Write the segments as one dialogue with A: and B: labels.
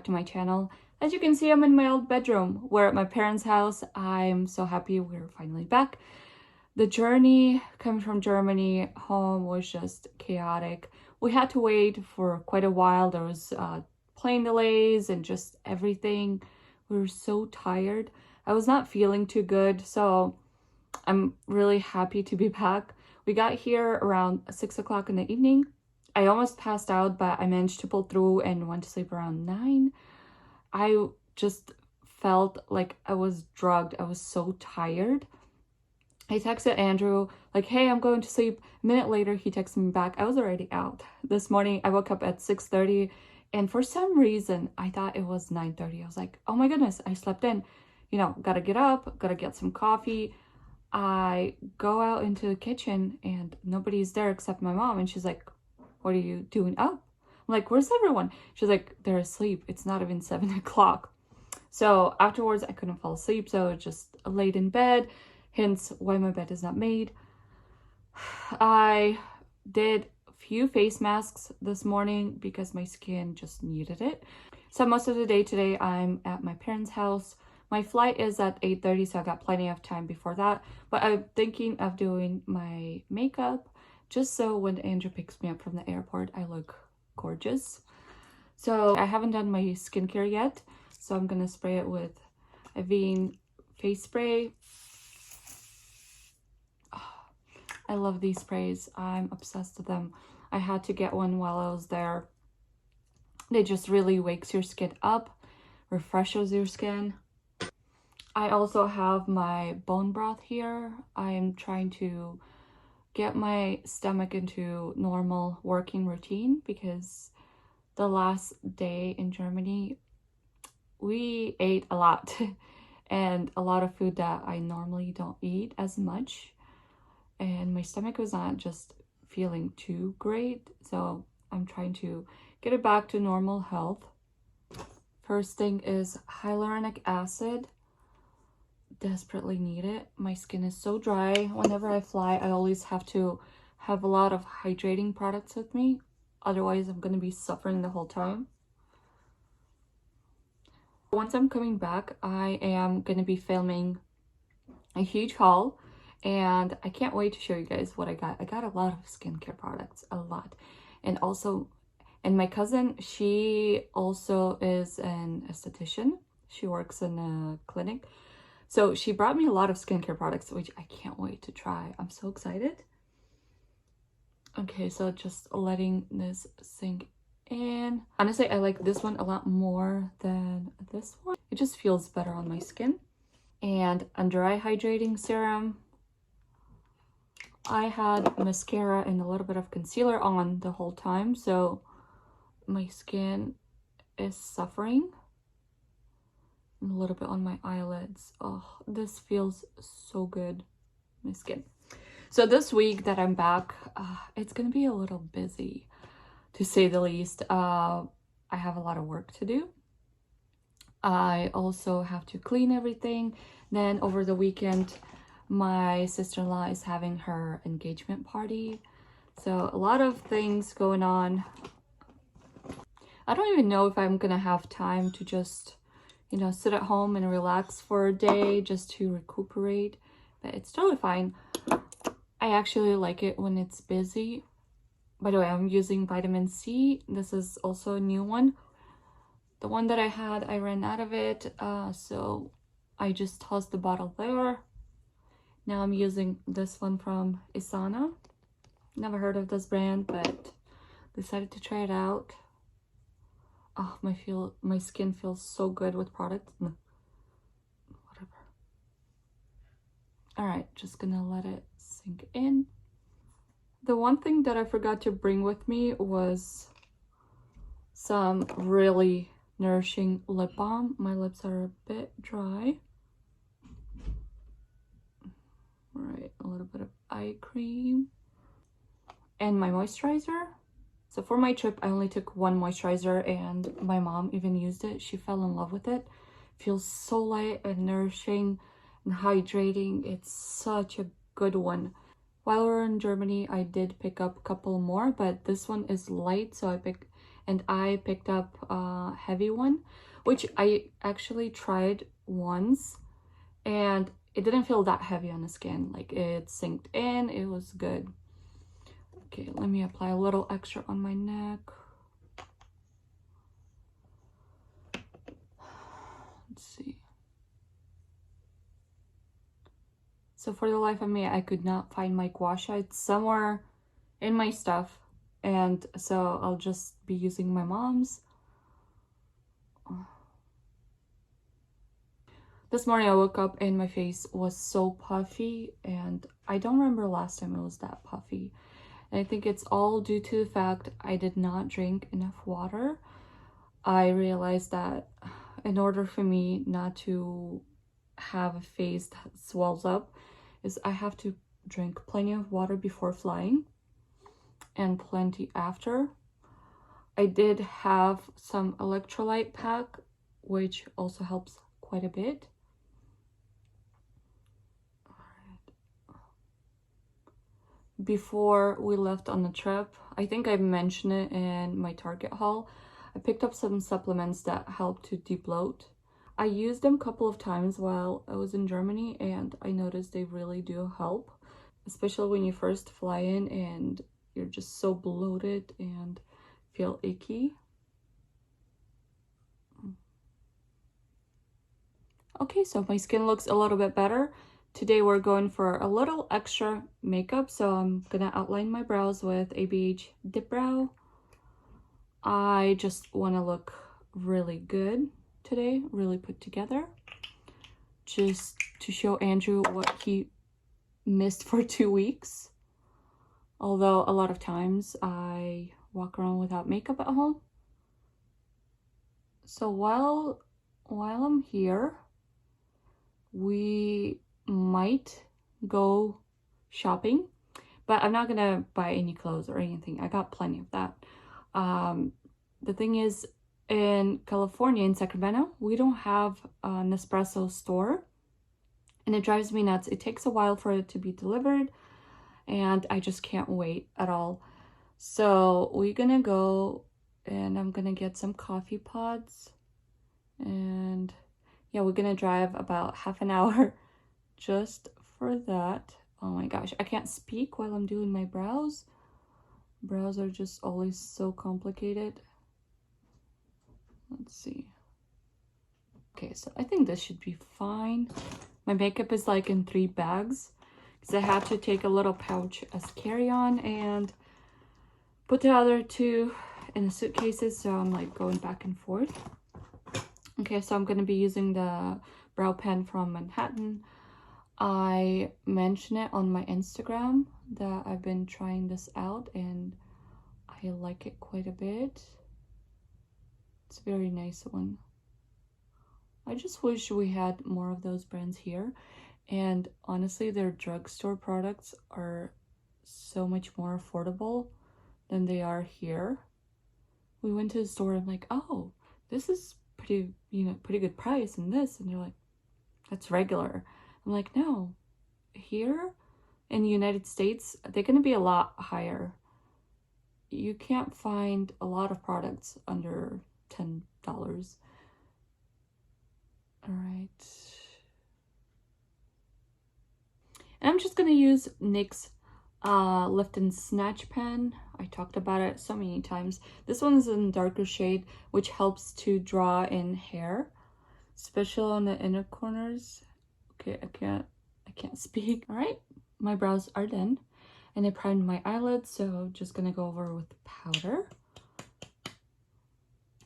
A: back to my channel. As you can see, I'm in my old bedroom. We're at my parents' house. I'm so happy we're finally back. The journey coming from Germany home was just chaotic. We had to wait for quite a while. There was plane delays and just everything. We were so tired. I was not feeling too good, so I'm really happy to be back. We got here around 6 o'clock in the evening. I almost passed out, but I managed to pull through and went to sleep around 9. I just felt like I was drugged. I was so tired. I texted Andrew, like, hey, I'm going to sleep. A minute later, he texted me back. I was already out. This morning, I woke up at 6:30, and for some reason, I thought it was 9:30. I was like, oh my goodness, I slept in. You know, gotta get up, gotta get some coffee. I go out into the kitchen, and nobody's there except my mom, and she's like, what are you doing up? I'm like, where's everyone? She's like, they're asleep. It's not even 7 o'clock. So afterwards, I couldn't fall asleep, so I just laid in bed, hence why my bed is not made. I did a few face masks this morning because my skin just needed it. So most of the day today, I'm at my parents' house. My flight is at 8:30, so I got plenty of time before that. But I'm thinking of doing my makeup just so when Andrew picks me up from the airport, I look gorgeous. So I haven't done my skincare yet, so I'm gonna spray it with Avene face spray. Oh, I love these sprays. I'm obsessed with them. I had to get one while I was there. They just really wakes your skin up, refreshes your skin. I also have my bone broth here. I am trying to get my stomach into normal working routine because the last day in Germany, we ate a lot and a lot of food that I normally don't eat as much. And my stomach was not just feeling too great. So I'm trying to get it back to normal health. First thing is hyaluronic acid. Desperately need it. My skin is so dry. Whenever I fly, I always have to have a lot of hydrating products with me. Otherwise, I'm going to be suffering the whole time. Once I'm coming back, I am going to be filming a huge haul. And I can't wait to show you guys what I got. I got a lot of skincare products. A lot. And also, and my cousin, she also is an esthetician. She works in a clinic. So she brought me a lot of skincare products, which I can't wait to try. I'm so excited. Okay, so just letting this sink in. Honestly, I like this one a lot more than this one. It just feels better on my skin. And under eye hydrating serum. I had mascara and a little bit of concealer on the whole time, so my skin is suffering. A little bit on my eyelids. Oh, this feels so good, my skin. So this week that I'm back, it's gonna be a little busy, to say the least. I have a lot of work to do. I also have to clean everything. Then over the weekend, my sister-in-law is having her engagement party. So a lot of things going on. I don't even know if I'm gonna have time to just, you know, sit at home and relax for a day just to recuperate, but it's totally fine. I actually like it when it's busy. By the way, I'm using vitamin C. This is also a new one. The one that I had, I ran out of it, so I just tossed the bottle there. Now I'm using this one from Isana. Never heard of this brand, but decided to try it out. Oh, my skin feels so good with products. Whatever. All right, just gonna let it sink in. The one thing that I forgot to bring with me was some really nourishing lip balm. My lips are a bit dry. All right, a little bit of eye cream and my moisturizer. So for my trip, I only took one moisturizer and my mom even used it. She fell in love with it. Feels so light and nourishing and hydrating. It's such a good one. While we were in Germany, I did pick up a couple more, but this one is light, so I picked, and I picked up a heavy one, which I actually tried once, and it didn't feel that heavy on the skin. Like, it sinked in, it was good. Okay, let me apply a little extra on my neck. Let's see. So for the life of me, I could not find my gua sha. It's somewhere in my stuff, and so I'll just be using my mom's. This morning I woke up and my face was so puffy, and I don't remember last time it was that puffy. And I think it's all due to the fact I did not drink enough water. I realized that in order for me not to have a face that swells up, is I have to drink plenty of water before flying and plenty after. I did have some electrolyte pack, which also helps quite a bit. Before we left on the trip, I think I mentioned it in my Target haul, I picked up some supplements that help to debloat. I used them a couple of times while I was in Germany, and I noticed they really do help, especially when you first fly in and you're just so bloated and feel icky. Okay, so my skin looks a little bit better. Today we're going for a little extra makeup, so I'm gonna outline my brows with ABH Dip Brow. I just want to look really good today, really put together, just to show Andrew what he missed for 2 weeks. Although a lot of times I walk around without makeup at home. So while I'm here, we might go shopping, but I'm not gonna buy any clothes or anything. I got plenty of that. The thing is, in California, in Sacramento, we don't have a Nespresso store, and it drives me nuts. It takes a while for it to be delivered, and I just can't wait at all. So we're gonna go, and I'm gonna get some coffee pods, and yeah, we're gonna drive about half an hour just for that. Oh my gosh, I can't speak while I'm doing my brows. Brows are just always so complicated. Let's see. Okay, so I think this should be fine. My makeup is like in 3 bags because I had to take a little pouch as carry-on and put the other 2 in the suitcases, so I'm like going back and forth. Okay, so I'm going to be using the brow pen from Manhattan. I mentioned it on my Instagram that I've been trying this out and I like it quite a bit. It's a very nice one. I just wish we had more of those brands here. And honestly, their drugstore products are so much more affordable than they are here. We went to the store and like, oh, this is pretty, pretty good price, and this, and they're like, that's regular. I'm like, no, here in the United States, they're gonna be a lot higher. You can't find a lot of products under $10. All right. And I'm just gonna use NYX Lift and Snatch pen. I talked about it so many times. This one's in darker shade, which helps to draw in hair, especially on the inner corners. Okay, I can't speak. All right, my brows are done, and I primed my eyelids, so just gonna go over with powder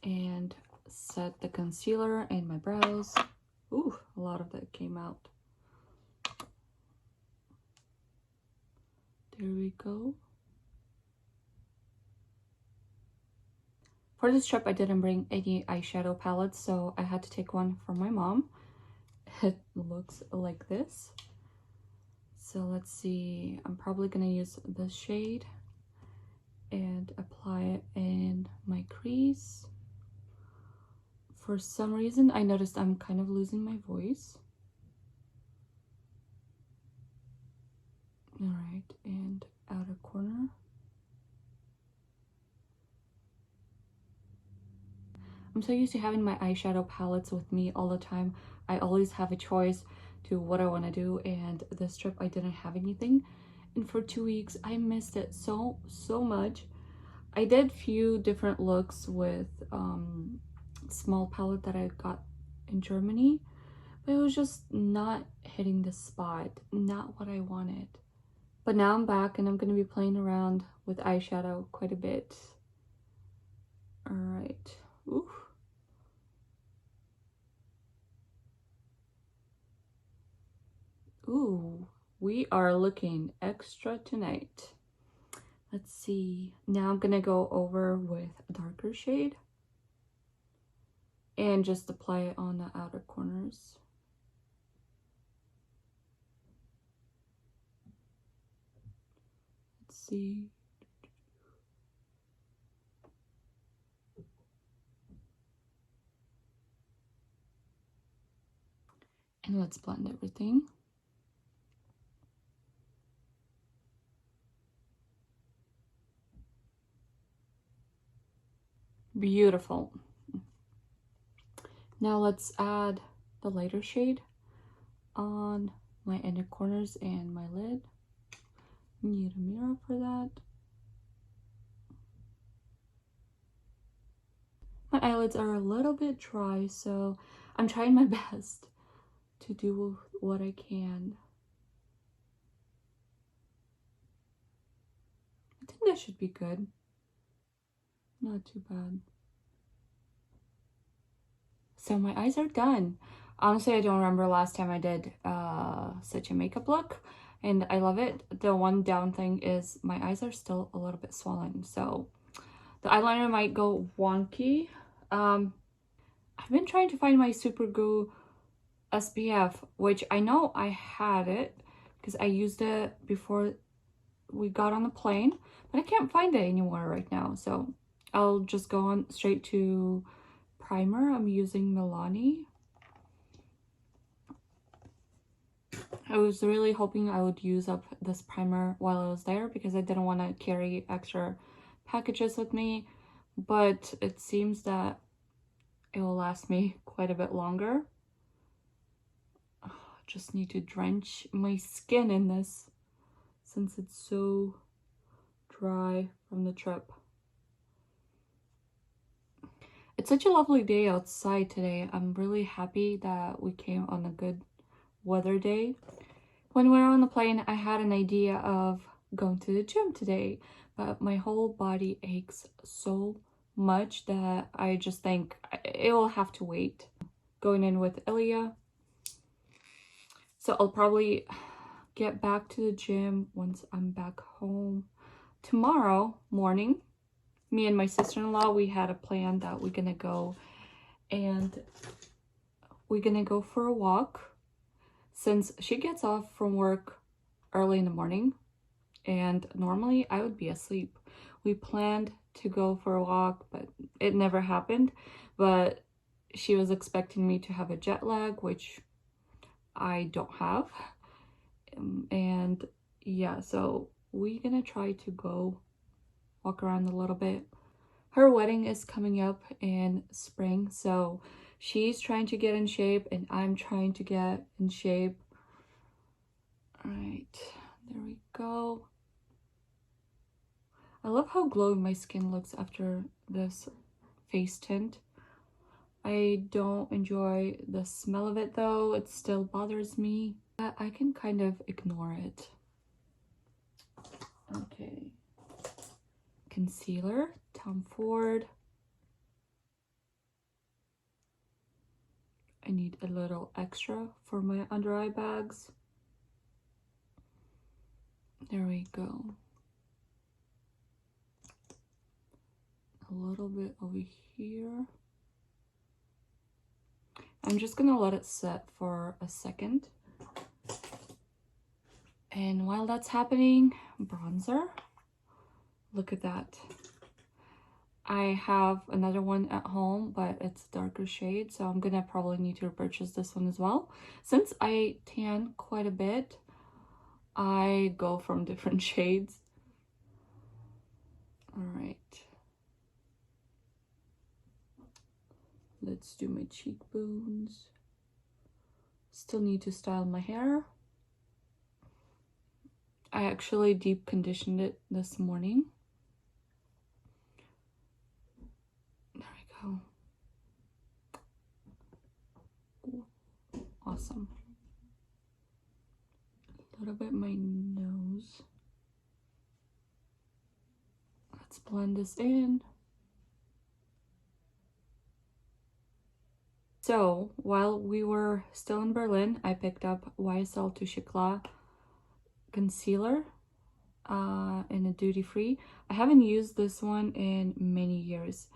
A: and set the concealer in my brows. Ooh, a lot of that came out. There we go. For this trip, I didn't bring any eyeshadow palettes, so I had to take one from my mom. It looks like this. So let's see, I'm probably gonna use this shade and apply it in my crease. For some reason, I noticed I'm kind of losing my voice. All right, and outer corner. I'm so used to having my eyeshadow palettes with me all the time. I always have a choice to what I want to do, and this trip I didn't have anything. And for 2 weeks, I missed it so much. I did few different looks with small palette that I got in Germany, but it was just not hitting the spot, not what I wanted. But now I'm back and I'm going to be playing around with eyeshadow quite a bit. All right. Ooh. Ooh, we are looking extra tonight. Let's see. Now I'm gonna go over with a darker shade and just apply it on the outer corners. Let's see. And let's blend everything. Beautiful. Now let's add the lighter shade on my inner corners and my lid. Need a mirror for that. My eyelids are a little bit dry, so I'm trying my best to do what I can. I think that should be good. Not too bad. So my eyes are done. Honestly, I don't remember last time I did such a makeup look, and I love it. The one down thing is my eyes are still a little bit swollen, so the eyeliner might go wonky. I've been trying to find my Supergoo SPF, which I know I had it because I used it before we got on the plane, but I can't find it anymore right now, so I'll just go on straight to primer. I'm using Milani. I was really hoping I would use up this primer while I was there because I didn't want to carry extra packages with me, but it seems that it will last me quite a bit longer. Just need to drench my skin in this since it's so dry from the trip. It's such a lovely day outside today. I'm really happy that we came on a good weather day. When we were on the plane, I had an idea of going to the gym today, but my whole body aches so much that I just think it will have to wait. Going in with Ilya. So I'll probably get back to the gym once I'm back home. Tomorrow morning, me and my sister-in-law, we had a plan that we're gonna go for a walk since she gets off from work early in the morning and normally I would be asleep. We planned to go for a walk, but it never happened. But she was expecting me to have a jet lag, which I don't have. And yeah, so we're gonna try to go walk around a little bit. Her wedding is coming up in spring, so she's trying to get in shape and I'm trying to get in shape. All right, there we go. I love how glowing my skin looks after this face tint. I don't enjoy the smell of it though. It still bothers me. I can kind of ignore it. Okay. Concealer, Tom Ford. I need a little extra for my under eye bags. There we go. A little bit over here. I'm just gonna let it set for a second. And while that's happening, bronzer. Look at that. I have another one at home, but it's a darker shade, so I'm gonna probably need to purchase this one as well. Since I tan quite a bit, I go from different shades. All right. Let's do my cheekbones. Still need to style my hair. I actually deep conditioned it this morning. There we go. Ooh, awesome. A little bit my nose. Let's blend this in. So while we were still in Berlin, I picked up YSL Touche Éclat concealer in a duty-free. I haven't used this one in many years.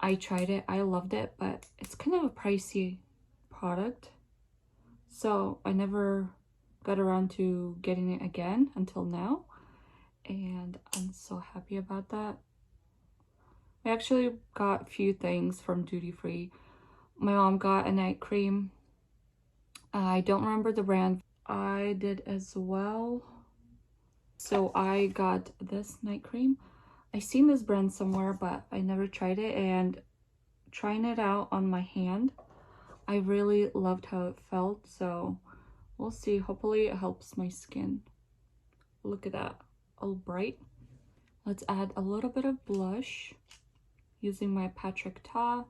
A: I tried it, I loved it, but it's kind of a pricey product, so I never got around to getting it again until now, and I'm so happy about that. I actually got a few things from duty-free. My mom got a night cream. I don't remember the brand. I did as well. So I got this night cream. I seen this brand somewhere, but I never tried it, and trying it out on my hand, I really loved how it felt, so we'll see. Hopefully it helps my skin. Look at that, all bright. Let's add a little bit of blush using my Patrick Ta.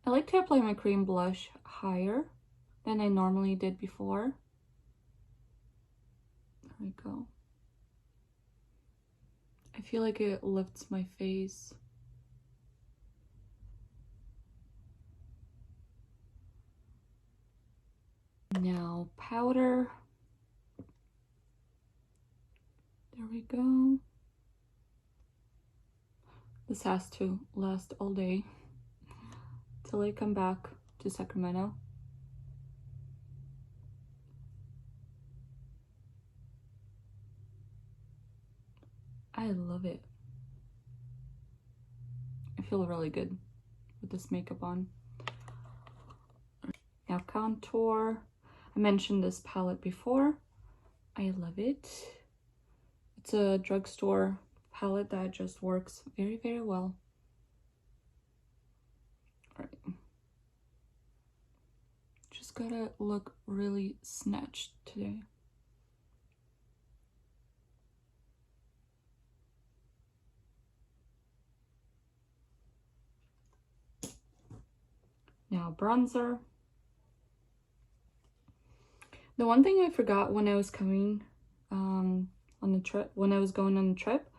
A: I like to apply my cream blush higher than I normally did before. There we go. I feel like it lifts my face. Now powder. There we go. This has to last all day till I come back to Sacramento. I love it. I feel really good with this makeup on. Now contour. I mentioned this palette before. I love it. It's a drugstore palette that just works very, very well. All right. Just gotta look really snatched today. Now bronzer. The one thing I forgot when I was coming on the trip, when I was going on the trip,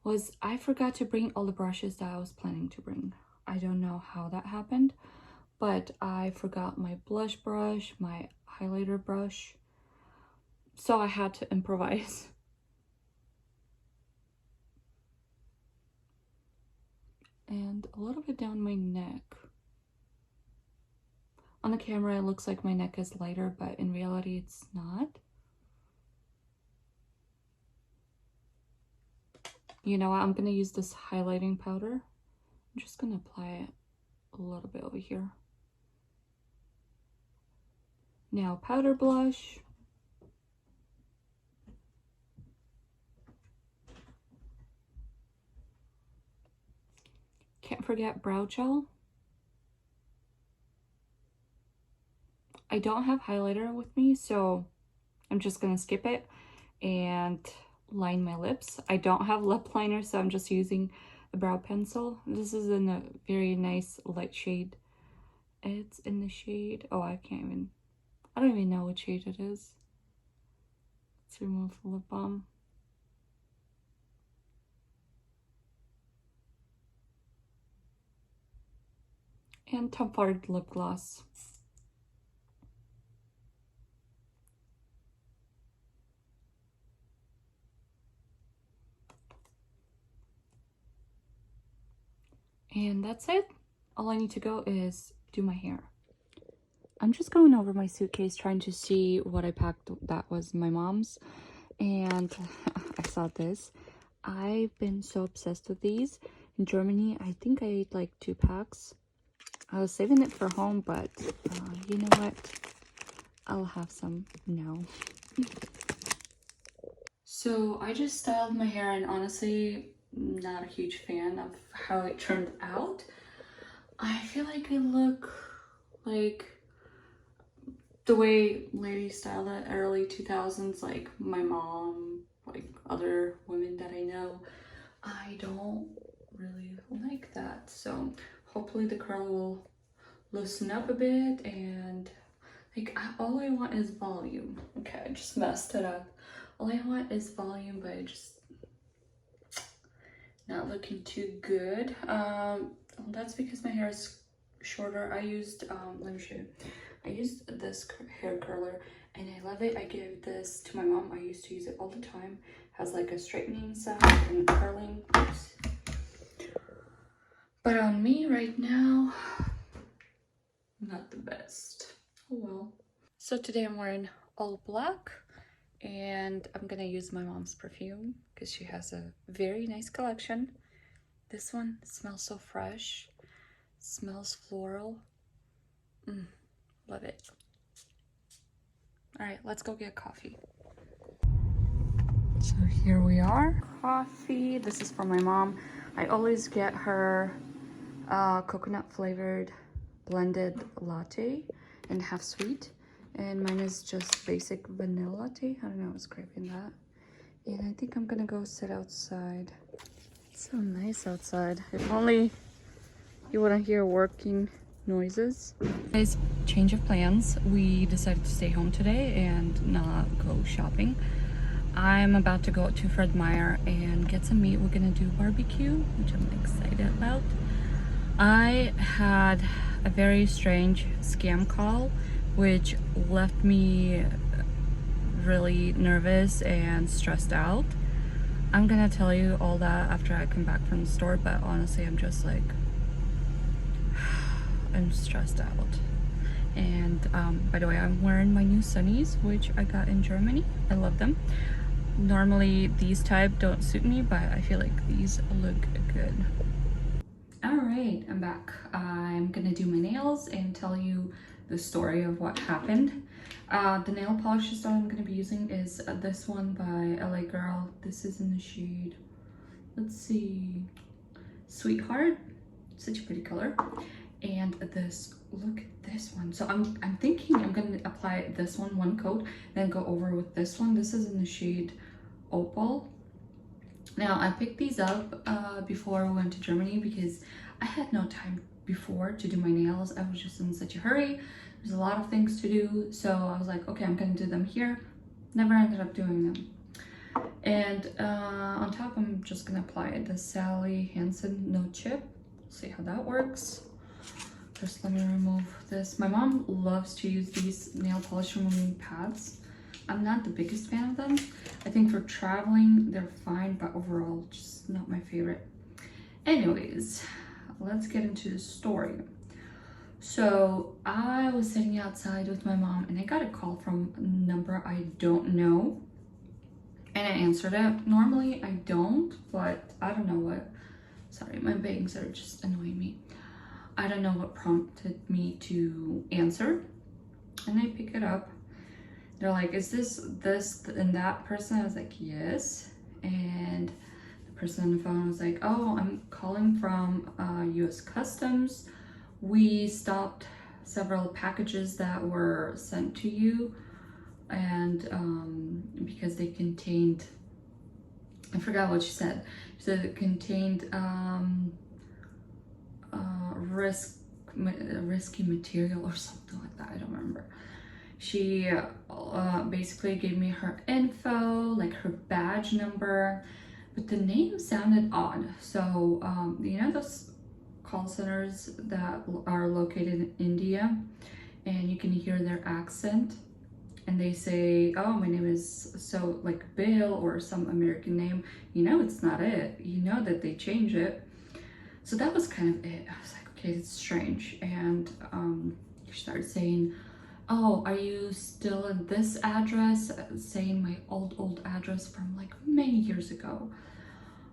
A: was I forgot to bring all the brushes that I was planning to bring. I don't know how that happened, but I forgot my blush brush, my highlighter brush, so I had to improvise. And a little bit down my neck. On the camera, it looks like my neck is lighter, but in reality, it's not. You know what? I'm going to use this highlighting powder. I'm just going to apply it a little bit over here. Now, powder blush. Can't forget brow gel. I don't have highlighter with me, so I'm just gonna skip it and line my lips. I don't have lip liner, so I'm just using a brow pencil. This is in a very nice light shade. It's in the shade, oh, I don't even know what shade it is. Let's remove the lip balm. And Tom Ford lip gloss. And that's it. All I need to go is do my hair. I'm just going over my suitcase trying to see what I packed that was my mom's, and I saw this. I've been so obsessed with these. In Germany, I think I ate like 2 packs. I was saving it for home, but you know what? I'll have some now. So I just styled my hair, and honestly, not a huge fan of how it turned out. I feel like I look like the way ladies style it early 2000s, like my mom, like other women that I know. I don't really like that. So hopefully the curl will loosen up a bit, and like all I want is volume. Okay, I just messed it up. All I want is volume, but I just not looking too good. That's because my hair is shorter. I used let me show you. I used this hair curler and I love it. I gave this to my mom. I used to use it all the time. Has like a straightening sound and curling. Oops. But on me right now, not the best. Oh well. So today I'm wearing all black and I'm gonna use my mom's perfume because she has a very nice collection. This one smells so fresh, smells floral. Love it. All right, let's go get coffee. So here we are. Coffee. This is from my mom. I always get her coconut flavored blended latte and half sweet. And mine is just basic vanilla latte. I don't know, I was craving that. And I think I'm gonna go sit outside. It's so nice outside. If only you wouldn't hear working noises. Guys, change of plans. We decided to stay home today and not go shopping. I'm about to go to Fred Meyer and get some meat. We're gonna do barbecue, which I'm excited about. I had a very strange scam call, which left me really nervous and stressed out. I'm gonna tell you all that after I come back from the store, but honestly, I'm just like, I'm stressed out. And by the way, I'm wearing my new Sunnies, which I got in Germany. I love them. Normally these type don't suit me, but I feel like these look good. All right, I'm back. I'm gonna do my nails and tell you the story of what happened. The nail polishes that I'm gonna be using is this one by LA Girl. This is in the shade, let's see, Sweetheart. Such a pretty color. And this, look at this one. So I'm thinking I'm gonna apply this one coat, then go over with this one. This is in the shade Opal. Now I picked these up before I went to Germany because I had no time before to do my nails. I was just in such a hurry. There's a lot of things to do, so I was like, okay, I'm gonna do them here. Never ended up doing them. And on top, I'm just gonna apply the Sally Hansen No Chip. See how that works. First, let me remove this. My mom loves to use these nail polish removing pads. I'm not the biggest fan of them. I think for traveling, they're fine, but overall, just not my favorite. Anyways, let's get into the story. So I was sitting outside with my mom and I got a call from a number I don't know. And I answered it. Normally I don't, but I don't know what. Sorry, my bangs are just annoying me. I don't know what prompted me to answer. And I pick it up. They're like, is this and that person? I was like, yes. And the person on the phone was like, oh, I'm calling from US Customs. We stopped several packages that were sent to you, and because they contained, I forgot what she said. She said it contained risky material or something like that. I don't remember. She basically gave me her info, like her badge number, but the name sounded odd. So you know those call centers that are located in India, and you can hear their accent, and they say, oh, my name is so, like Bill or some American name. You know it's not it. You know that they change it. So that was kind of it. I was like, okay, it's strange. And she started saying, oh, are you still at this address? Saying my old address from like many years ago.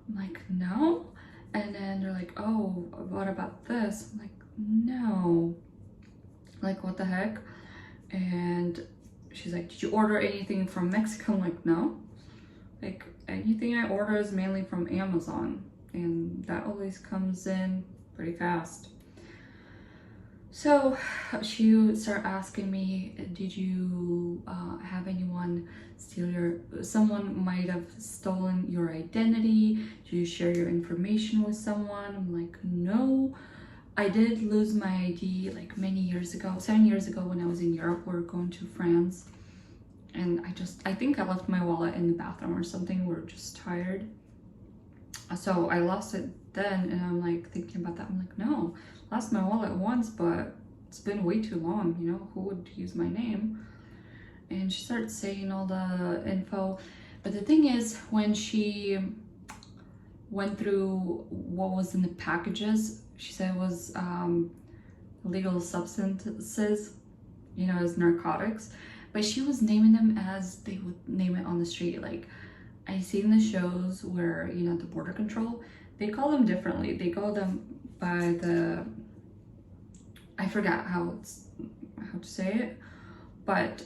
A: I'm like, no. And then they're like, oh, what about this? I'm like, no. Like, what the heck? And she's like, did you order anything from Mexico? I'm like, no. Like, anything I order is mainly from Amazon, and that always comes in pretty fast. So she started asking me, did you have anyone steal someone might have stolen your identity? Do you share your information with someone? I'm like, no. I did lose my ID like many years ago, 7 years ago when I was in Europe. We were going to France, and I think I left my wallet in the bathroom or something. We were just tired. So I lost it then, and I'm like thinking about that. I'm like, no, lost my wallet once, but it's been way too long, you know, who would use my name? And she started saying all the info. But the thing is, when she went through what was in the packages, she said it was illegal substances, you know, as narcotics. But she was naming them as they would name it on the street. Like, I seen the shows where, you know, the border control, they call them differently. They call them by the, I forgot how to say it, but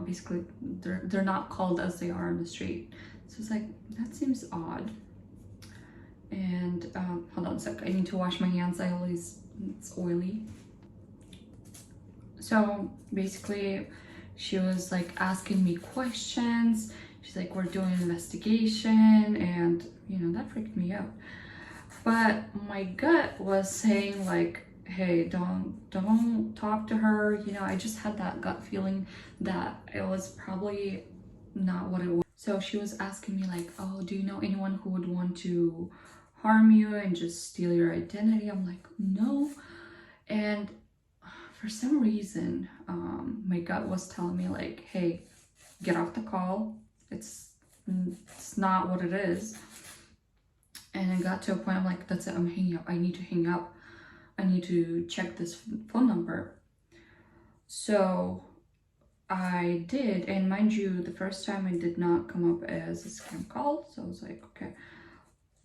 A: basically they're not called as they are on the street. So it's like, that seems odd. And hold on a sec, I need to wash my hands. It's oily. So basically she was like asking me questions. She's like, we're doing an investigation, and you know, that freaked me out. But my gut was saying like, hey, don't talk to her. You know, I just had that gut feeling that it was probably not what it was. So she was asking me like, oh, do you know anyone who would want to harm you and just steal your identity? I'm like, no. And for some reason, my gut was telling me like, hey, get off the call. It's not what it is. And I got to a point, I'm like, that's it, I'm hanging up. I need to hang up. I need to check this phone number. So I did, and mind you, the first time it did not come up as a scam call. So I was like, okay.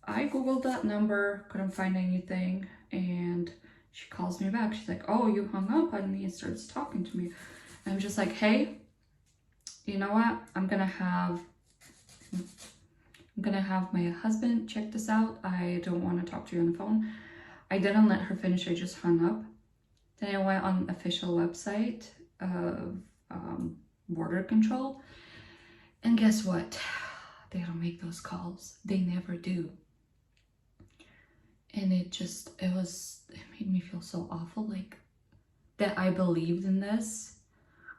A: I googled that number, couldn't find anything, and she calls me back. She's like, oh, you hung up on me, and starts talking to me. And I'm just like, hey, you know what? I'm gonna have my husband check this out. I don't want to talk to you on the phone. I didn't let her finish. I just hung up. Then I went on the official website of border control, and guess what? They don't make those calls. They never do. And it made me feel so awful, like that I believed in this.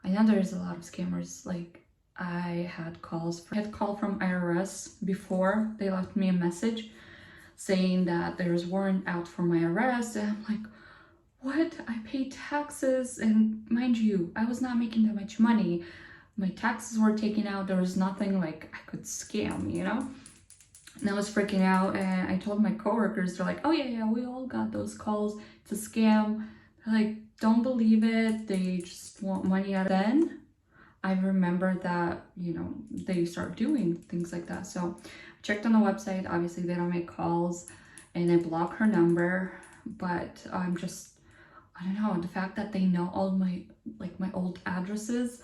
A: I know there's a lot of scammers. Like, I had call from IRS before. They left me a message saying that there's warrant out for my arrest, and I'm like, what? I pay taxes, and mind you, I was not making that much money. My taxes were taken out. There was nothing like I could scam, you know? And I was freaking out, and I told my coworkers, they're like, oh yeah, we all got those calls. It's a scam. They're like, don't believe it. They just want money out of it. Then I remember that, you know, they start doing things like that. So I checked on the website. Obviously, they don't make calls, and I block her number. But I'm just, I don't know, the fact that they know all my old addresses,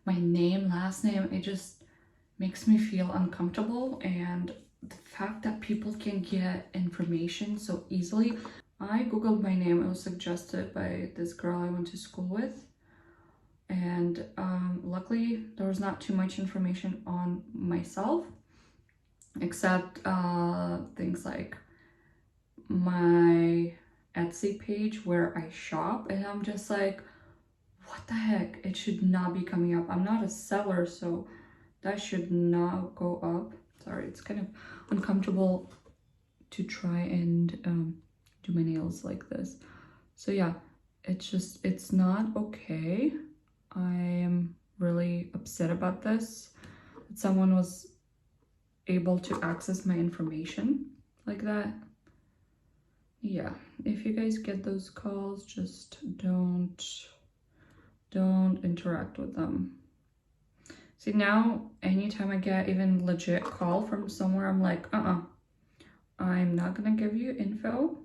A: my name, last name, it just makes me feel uncomfortable. And the fact that people can get information so easily. I googled my name. It was suggested by this girl I went to school with, and luckily there was not too much information on myself, except things like my Etsy page where I shop. And I'm just like, what the heck? It should not be coming up. I'm not a seller, so that should not go up. Sorry, it's kind of uncomfortable to try and do my nails like this. So yeah, it's not okay. I am really upset about this, that someone was able to access my information like that. Yeah, if you guys get those calls, just don't interact with them. See, now anytime I get even legit call from somewhere, I'm like, I'm not gonna give you info.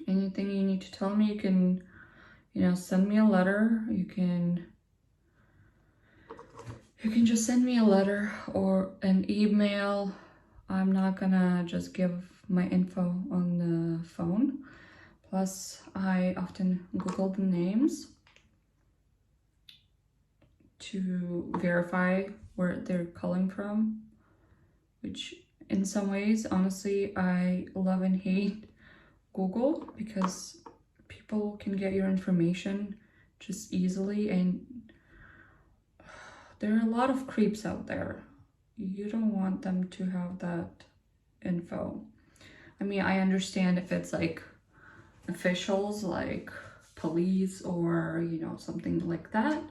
A: Anything you need to tell me, you can, you know, send me a letter. You can You can just send me a letter or an email. I'm not gonna just give my info on the phone. Plus, I often Google the names to verify where they're calling from, which in some ways, honestly, I love and hate Google because people can get your information just easily, and there are a lot of creeps out there. You don't want them to have that info. I mean, I understand if it's like officials like police or, you know, something like that.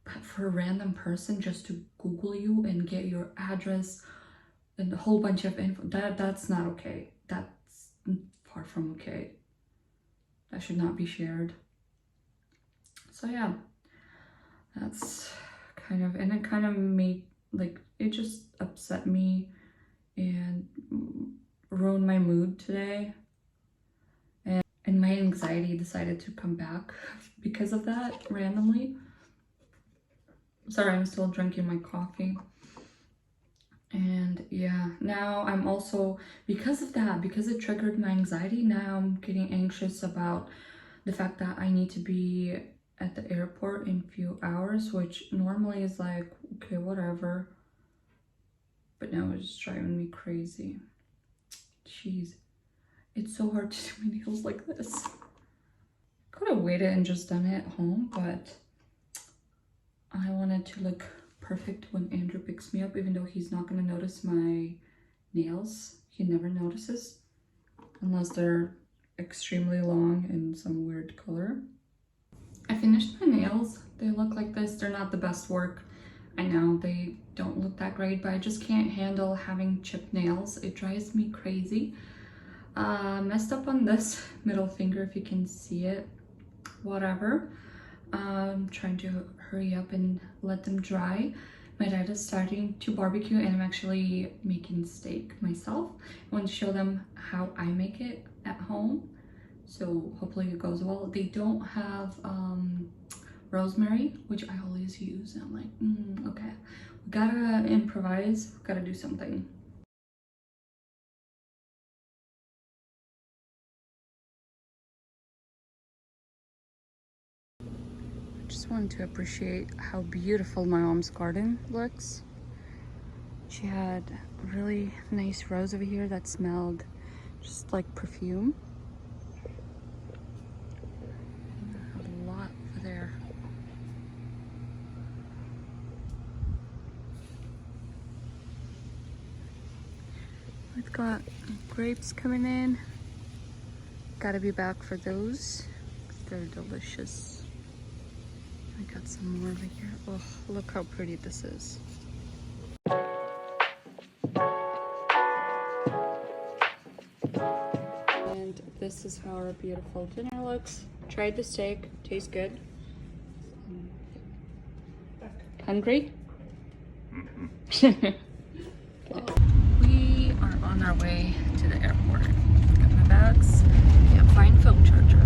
A: But for a random person just to Google you and get your address and a whole bunch of info, that's not okay. That's far from okay. That should not be shared. So yeah, that's kind of, and it kind of made, like, it just upset me and ruined my mood today. And my anxiety decided to come back because of that randomly. Sorry, I'm still drinking my coffee. And yeah, now I'm also, because of that, because it triggered my anxiety, now I'm getting anxious about the fact that I need to be at the airport in a few hours, which normally is like, okay, whatever. But now it's just driving me crazy. Jeez. It's so hard to do my nails like this. Could have waited and just done it at home, but I wanted to look perfect when Andrew picks me up, even though he's not gonna notice my nails. He never notices, unless they're extremely long and some weird color. I finished my nails. They look like this. They're not the best work. I know they don't look that great, but I just can't handle having chipped nails. It drives me crazy. Messed up on this middle finger, if you can see it. Whatever. I'm trying to hurry up and let them dry. My dad is starting to barbecue and I'm actually making steak myself. I want to show them how I make it at home. So hopefully it goes well. They don't have rosemary, which I always use. And I'm like, okay, we gotta improvise, we gotta do something. Just wanted to appreciate how beautiful my mom's garden looks. She had a really nice rose over here that smelled just like perfume. A lot over there. We've got grapes coming in. Gotta be back for those. They're delicious. I got some more over here. Oh, look how pretty this is. And this is how our beautiful dinner looks. Tried the steak, tastes good. Hungry? We are on our way to the airport. Got my bags. Can't find phone charger.